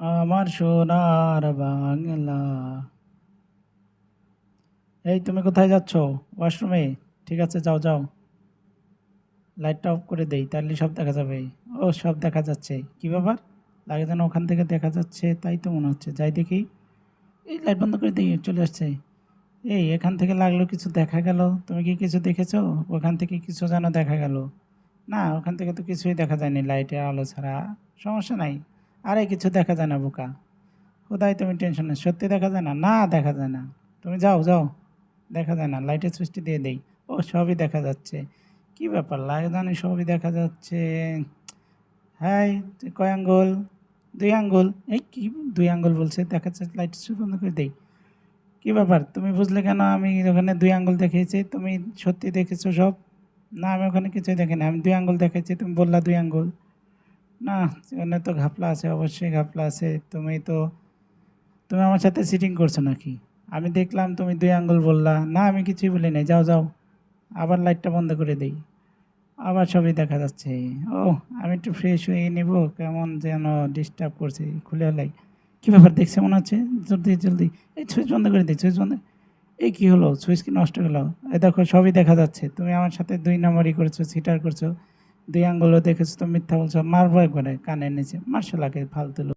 আমার সোনার বাংলা। এই তুমি কোথায় যাচ্ছ? ওয়াশরুমে? ঠিক আছে, যাও যাও। লাইটটা অফ করে দেই, তাহলে সব দেখা যাবে। ও, সব দেখা যাচ্ছে। কি ব্যাপার? লাগে যেন ওখান থেকে দেখা যাচ্ছে, তাই তো মনে হচ্ছে। যাই দেখি। এই লাইট বন্ধ করে দিই, চলে আসছে। এই এখান থেকে লাগলো কিছু দেখা গেল। তুমি কি কিছু দেখেছো? ওখান থেকে কিছু যেন দেখা গেল। না, ওখান থেকে তো কিছুই দেখা যায়নি লাইটের আলো ছাড়া। সমস্যা নাই। আরে কিছু দেখা যায় না বোকা। কোথায় তুমি টেনশন নেই, সত্যি দেখা যায় না? না, দেখা যায় না। তুমি যাও যাও। দেখা যায় না, লাইটের সুইচটি দিয়ে দেই। ও, সবই দেখা যাচ্ছে। কি ব্যাপার, লাগে জানি সবই দেখা যাচ্ছে। হ্যাঁ, কয় আঙ্গুল? 2 আঙ্গুল। এই কি, 2 আঙ্গুল বলছে, দেখা যাচ্ছে। লাইটের সুইচ বন্ধ করে দেই। কি ব্যাপার, তুমি বুঝলে কেন আমি ওখানে 2 আঙ্গুল দেখিয়েছি? তুমি সত্যি দেখেছো সব? না, আমি ওখানে কিছুই দেখিনি। আমি 2 আঙ্গুল দেখাইছি, তুমি বললা 2 আঙ্গুল। না, ওখানে তো ঘাপলা আছে, অবশ্যই ঘাপলা আছে। তুমি আমার সাথে চিটিং করছো নাকি? আমি দেখলাম তুমি 2 আঙ্গুল বললা। না, আমি কিছুই বলি নাই। যাও যাও। আবার লাইটটা বন্ধ করে দেই। আবার সবই দেখা যাচ্ছে। ও, আমি একটু ফ্রেশ হয়ে নেব। কেমন যেন ডিস্টার্ব করছে, খুলে হলাই। কী ব্যাপার, দেখছে মনে হচ্ছে? জলদি জলদি। এই সুইচ বন্ধ করে দিই, সুইচ বন্ধ। এই কী হলো, সুইচ কি নষ্ট হলো? এই দেখো, সবই দেখা যাচ্ছে। তুমি আমার সাথে 2 নম্বরই করেছো, সিটার করছো। 2 আঙ্গুলও দেখেছো, তো মিথ্যা বলছো। মারবো একবারে কানের নিচে, মার্শাল আগে ফালতু লোক।